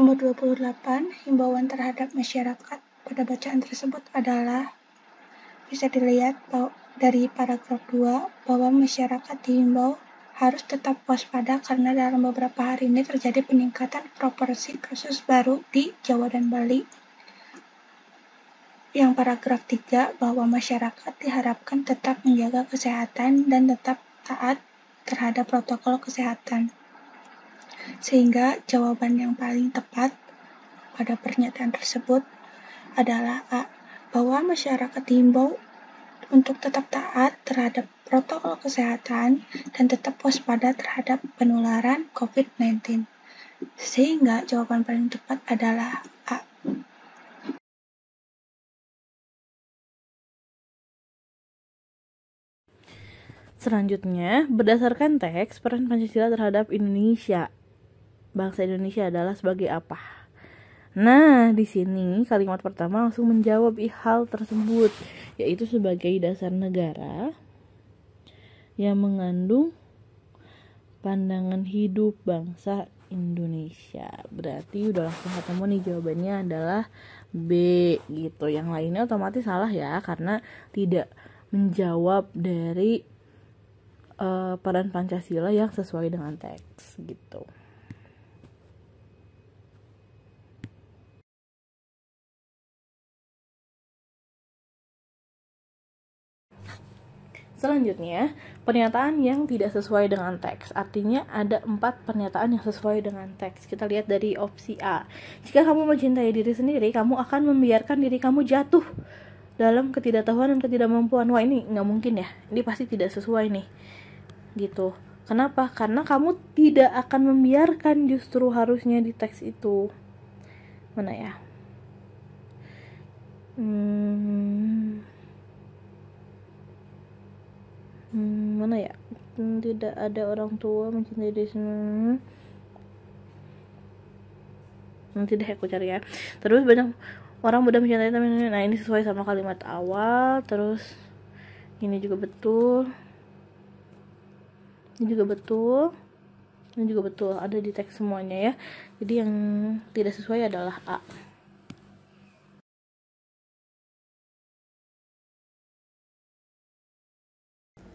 Nomor 28, himbauan terhadap masyarakat pada bacaan tersebut adalah bisa dilihat dari paragraf 2 bahwa masyarakat dihimbau harus tetap waspada karena dalam beberapa hari ini terjadi peningkatan proporsi kasus baru di Jawa dan Bali. Yang paragraf 3 bahwa masyarakat diharapkan tetap menjaga kesehatan dan tetap taat terhadap protokol kesehatan. Sehingga jawaban yang paling tepat pada pernyataan tersebut adalah A. Bahwa masyarakat diimbau untuk tetap taat terhadap protokol kesehatan dan tetap waspada terhadap penularan COVID-19. Sehingga jawaban paling tepat adalah A. Selanjutnya, berdasarkan teks, peran Pancasila terhadap Indonesia, bangsa Indonesia adalah sebagai apa? Nah, di sini kalimat pertama langsung menjawab hal tersebut, yaitu sebagai dasar negara yang mengandung pandangan hidup bangsa Indonesia. Berarti udah langsung ketemu nih, jawabannya adalah B gitu. Yang lainnya otomatis salah ya, karena tidak menjawab dari peran Pancasila yang sesuai dengan teks gitu. Selanjutnya, pernyataan yang tidak sesuai dengan teks. Artinya ada 4 pernyataan yang sesuai dengan teks. Kita lihat dari opsi A. Jika kamu mencintai diri sendiri, kamu akan membiarkan diri kamu jatuh dalam ketidaktahuan dan ketidakmampuan. Wah, ini nggak mungkin ya. Ini pasti tidak sesuai nih. Gitu. Kenapa? Karena kamu tidak akan membiarkan, justru harusnya di teks itu. Mana ya? Mana ya? Tidak ada orang tua mencintai diri sendiri. Nanti deh aku cari ya. Terus banyak orang mudah mencintai teman. Nah, ini sesuai sama kalimat awal. Terus ini juga betul. Ini juga betul. Ini juga betul. Ada di teks semuanya ya. Jadi yang tidak sesuai adalah A.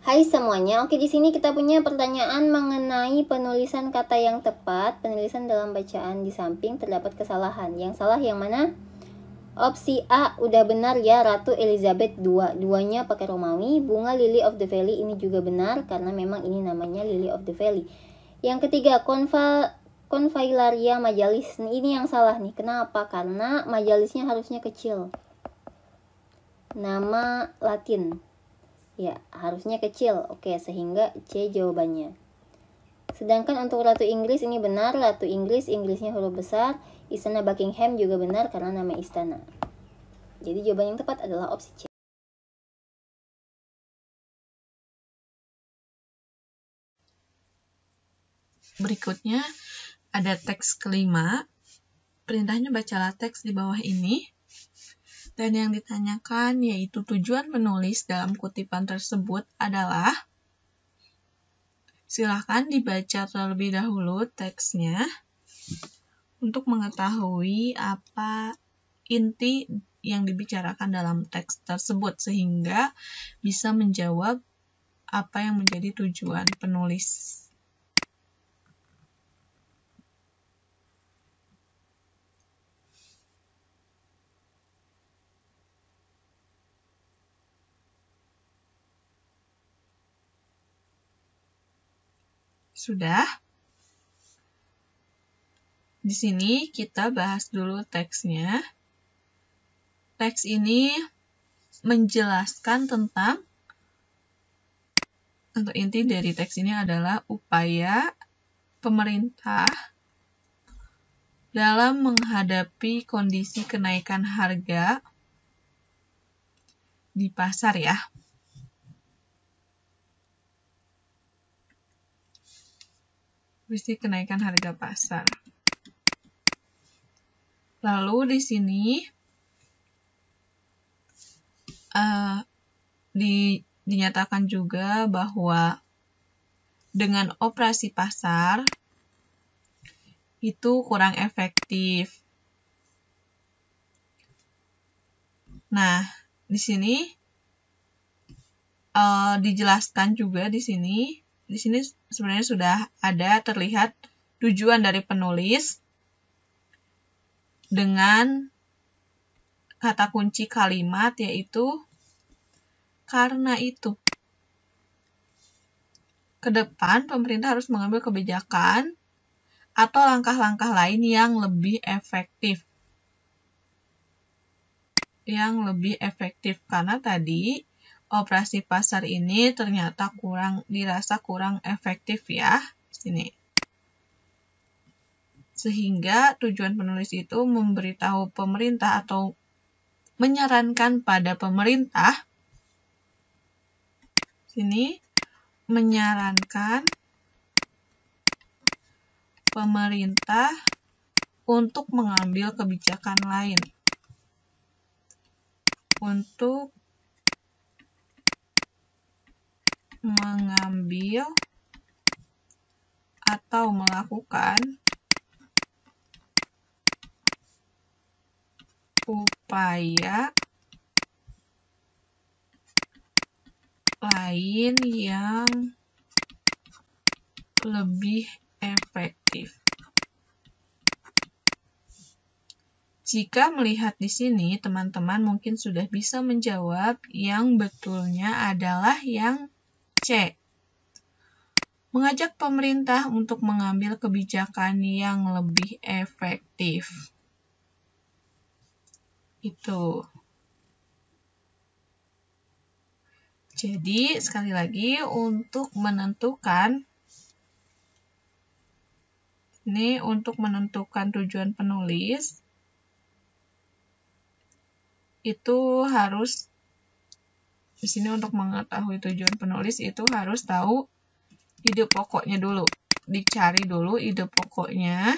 Hai semuanya, oke di sini kita punya pertanyaan mengenai penulisan kata yang tepat. Penulisan dalam bacaan di samping terdapat kesalahan. Yang salah yang mana? Opsi A udah benar ya, Ratu Elizabeth II. Duanya pakai Romawi. Bunga Lily of the Valley ini juga benar karena memang ini namanya Lily of the Valley. Yang ketiga, Convallaria Majalis. Ini yang salah nih. Kenapa? Karena majalisnya harusnya kecil. Nama Latin. Ya, harusnya kecil. Oke, sehingga C jawabannya. Sedangkan untuk Ratu Inggris ini benar. Ratu Inggrisnya huruf besar. Istana Buckingham juga benar karena nama istana. Jadi jawaban yang tepat adalah opsi C. Berikutnya ada teks kelima. Perintahnya bacalah teks di bawah ini. Dan yang ditanyakan yaitu tujuan penulis dalam kutipan tersebut adalah, silakan dibaca terlebih dahulu teksnya untuk mengetahui apa inti yang dibicarakan dalam teks tersebut sehingga bisa menjawab apa yang menjadi tujuan penulis. Sudah? Di sini kita bahas dulu teksnya. Teks ini menjelaskan tentang, atau inti dari teks ini adalah upaya pemerintah dalam menghadapi kondisi kenaikan harga di pasar ya. Kondisi kenaikan harga pasar. Lalu di sini dinyatakan juga bahwa dengan operasi pasar itu kurang efektif. Nah, di sini dijelaskan juga di sini. Di sini sebenarnya sudah ada terlihat tujuan dari penulis dengan kata kunci kalimat, yaitu karena itu. Ke depan, pemerintah harus mengambil kebijakan atau langkah-langkah lain yang lebih efektif. Karena tadi operasi pasar ini ternyata dirasa kurang efektif ya di sini. Sehingga tujuan penulis itu memberitahu pemerintah atau menyarankan pada pemerintah, sini menyarankan pemerintah untuk mengambil kebijakan lain. Untuk mengambil atau melakukan upaya lain yang lebih efektif. Jika melihat di sini, teman-teman mungkin sudah bisa menjawab yang betulnya adalah yang C. Mengajak pemerintah untuk mengambil kebijakan yang lebih efektif. Itu. Jadi, sekali lagi untuk menentukan tujuan penulis itu harus di sini untuk mengetahui tujuan penulis itu harus tahu ide pokoknya dulu. Dicari dulu ide pokoknya,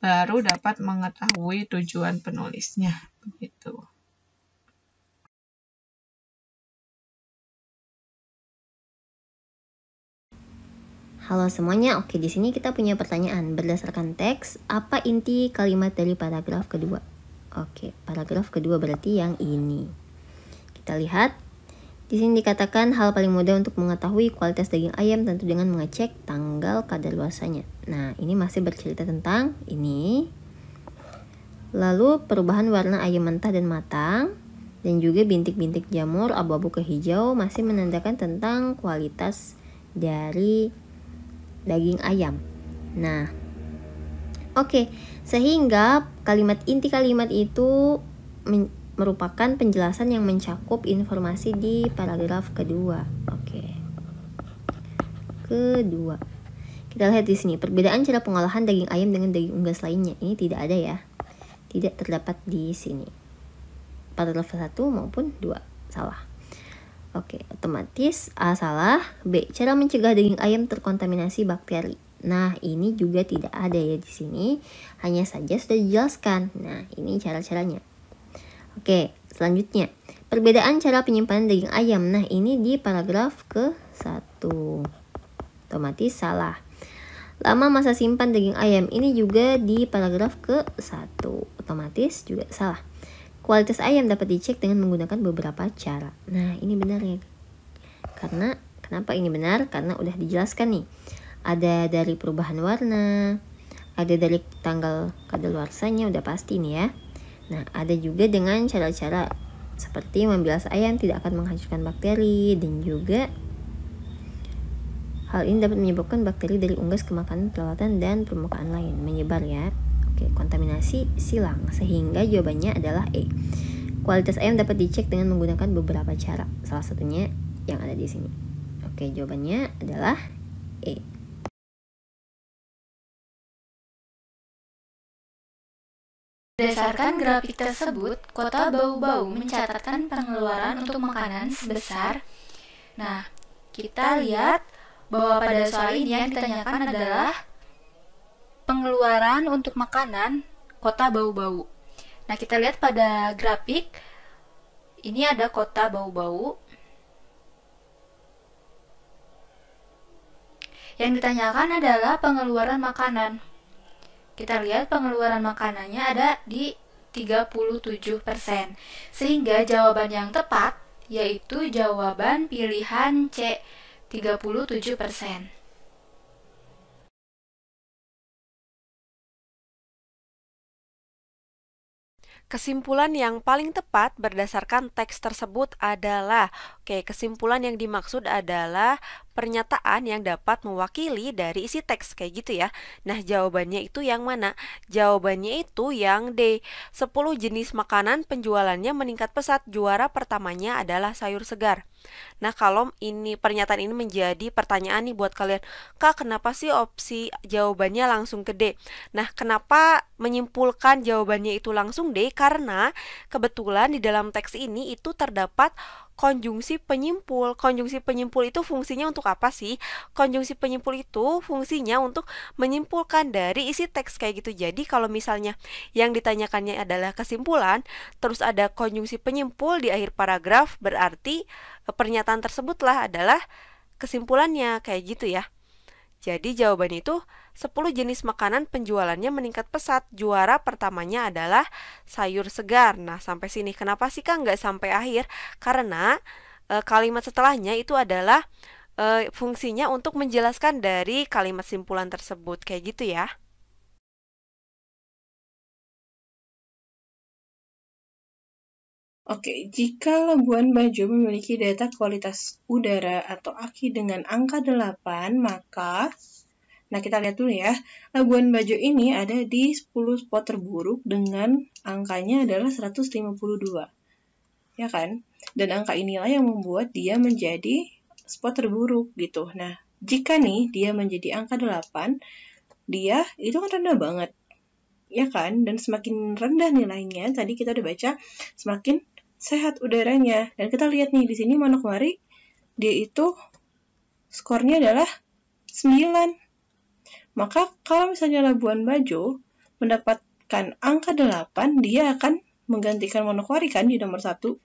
baru dapat mengetahui tujuan penulisnya. Begitu. Halo semuanya, oke di sini kita punya pertanyaan. Berdasarkan teks, apa inti kalimat dari paragraf kedua? Oke, paragraf kedua berarti yang ini. Kita lihat, di sini dikatakan hal paling mudah untuk mengetahui kualitas daging ayam tentu dengan mengecek tanggal kadaluarsanya. Nah, ini masih bercerita tentang ini. Lalu perubahan warna ayam mentah dan matang, dan juga bintik-bintik jamur abu-abu ke hijau masih menandakan tentang kualitas dari daging ayam. Nah, oke, sehingga inti kalimat itu merupakan penjelasan yang mencakup informasi di paragraf kedua. Oke. Kedua. Kita lihat di sini, perbedaan cara pengolahan daging ayam dengan daging unggas lainnya. Ini tidak ada ya. Tidak terdapat di sini. Paragraf 1 maupun 2. Salah. Oke, otomatis A salah. B, cara mencegah daging ayam terkontaminasi bakteri. Nah, ini juga tidak ada ya di sini. Hanya saja sudah dijelaskan. Nah, ini cara-caranya. Oke, selanjutnya. Perbedaan cara penyimpanan daging ayam. Nah, ini di paragraf ke-1. Otomatis salah. Lama masa simpan daging ayam. Ini juga di paragraf ke-1. Otomatis juga salah. Kualitas ayam dapat dicek dengan menggunakan beberapa cara. Nah, ini benar ya. Kenapa ini benar? Karena udah dijelaskan nih. Ada dari perubahan warna, ada dari tanggal kadaluarsanya, udah pasti nih ya. Nah, ada juga dengan cara-cara seperti membilas ayam tidak akan menghancurkan bakteri, dan juga hal ini dapat menyebabkan bakteri dari unggas ke makanan, peralatan, dan permukaan lain menyebar ya. Oke, kontaminasi silang, sehingga jawabannya adalah E. Kualitas ayam dapat dicek dengan menggunakan beberapa cara. Salah satunya yang ada di sini. Oke, jawabannya adalah E. Berdasarkan grafik tersebut, Kota Bau-Bau mencatatkan pengeluaran untuk makanan sebesar. Nah, kita lihat bahwa pada soal ini yang ditanyakan adalah pengeluaran untuk makanan Kota Bau-Bau. Nah, kita lihat pada grafik ini ada Kota Bau-Bau. Yang ditanyakan adalah pengeluaran makanan. kita lihat pengeluaran makanannya ada di 37%. Sehingga jawaban yang tepat yaitu jawaban pilihan C, 37%. Kesimpulan yang paling tepat berdasarkan teks tersebut adalah, kesimpulan yang dimaksud adalah pernyataan yang dapat mewakili dari isi teks, kayak gitu ya. Nah, jawabannya itu yang mana? Jawabannya itu yang D. 10 jenis makanan penjualannya meningkat pesat, juara pertamanya adalah sayur segar. Nah, kalau pernyataan ini menjadi pertanyaan nih buat kalian, Kak, kenapa sih opsi jawabannya langsung ke D? Nah, kenapa menyimpulkan jawabannya itu langsung D? Karena kebetulan di dalam teks ini itu terdapat konjungsi penyimpul. Konjungsi penyimpul itu fungsinya untuk apa sih? Konjungsi penyimpul itu fungsinya untuk menyimpulkan dari isi teks, kayak gitu. Jadi kalau misalnya yang ditanyakannya adalah kesimpulan, terus ada konjungsi penyimpul di akhir paragraf, berarti pernyataan tersebutlah adalah kesimpulannya, kayak gitu ya. Jadi jawabannya itu 10 jenis makanan penjualannya meningkat pesat, juara pertamanya adalah sayur segar. Nah, sampai sini. Kenapa sih Kak nggak sampai akhir? Karena kalimat setelahnya itu adalah fungsinya untuk menjelaskan dari kalimat simpulan tersebut, kayak gitu ya. Oke, jika Labuan Bajo memiliki data kualitas udara atau AQI dengan angka 8, maka, nah kita lihat dulu ya, Labuan Bajo ini ada di 10 spot terburuk dengan angkanya adalah 152, ya kan? Dan angka inilah yang membuat dia menjadi spot terburuk gitu. Nah, jika nih dia menjadi angka 8, dia itu kan rendah banget, ya kan? Dan semakin rendah nilainya, tadi kita udah baca, semakin sehat udaranya. Dan kita lihat nih di sini Manokwari dia itu skornya adalah 9. Maka kalau misalnya Labuan Bajo mendapatkan angka 8, dia akan menggantikan Manokwari kan di nomor 1.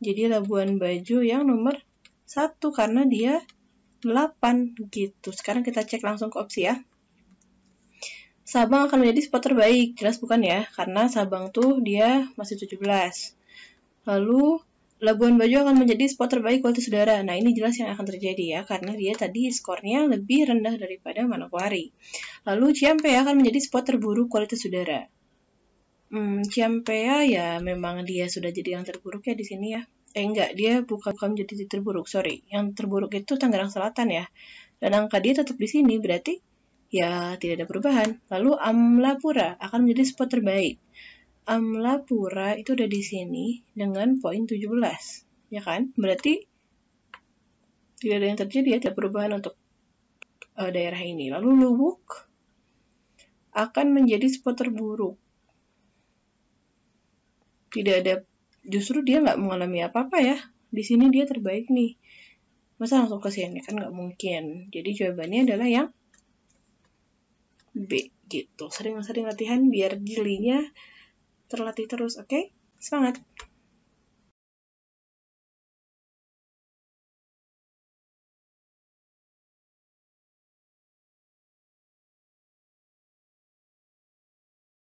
Jadi Labuan Bajo yang nomor 1 karena dia 8 gitu. Sekarang kita cek langsung ke opsi ya. Sabang akan menjadi spot terbaik, jelas bukan ya, karena Sabang tuh dia masih 17. Lalu Labuan Bajo akan menjadi spot terbaik kualitas udara. Nah, ini jelas yang akan terjadi ya, karena dia tadi skornya lebih rendah daripada Manokwari. Lalu Ciampea akan menjadi spot terburuk kualitas udara. Ciampea ya memang dia sudah jadi yang terburuk ya di sini ya. Enggak, dia bukan menjadi terburuk, sorry. Yang terburuk itu Tangerang Selatan ya. Dan angka dia tetap di sini, berarti ya tidak ada perubahan. Lalu Amlapura akan menjadi spot terbaik. Amlapura itu udah di sini dengan poin 17, ya kan? Berarti tidak ada yang terjadi ya, tidak perubahan untuk daerah ini. Lalu Luwuk akan menjadi spot terburuk. Tidak ada, justru dia nggak mengalami apa-apa ya. Di sini dia terbaik nih. Masa langsung ke sini kan nggak mungkin. Jadi jawabannya adalah yang B gitu. Sering-sering latihan biar jelinya terlatih terus, oke? Semangat!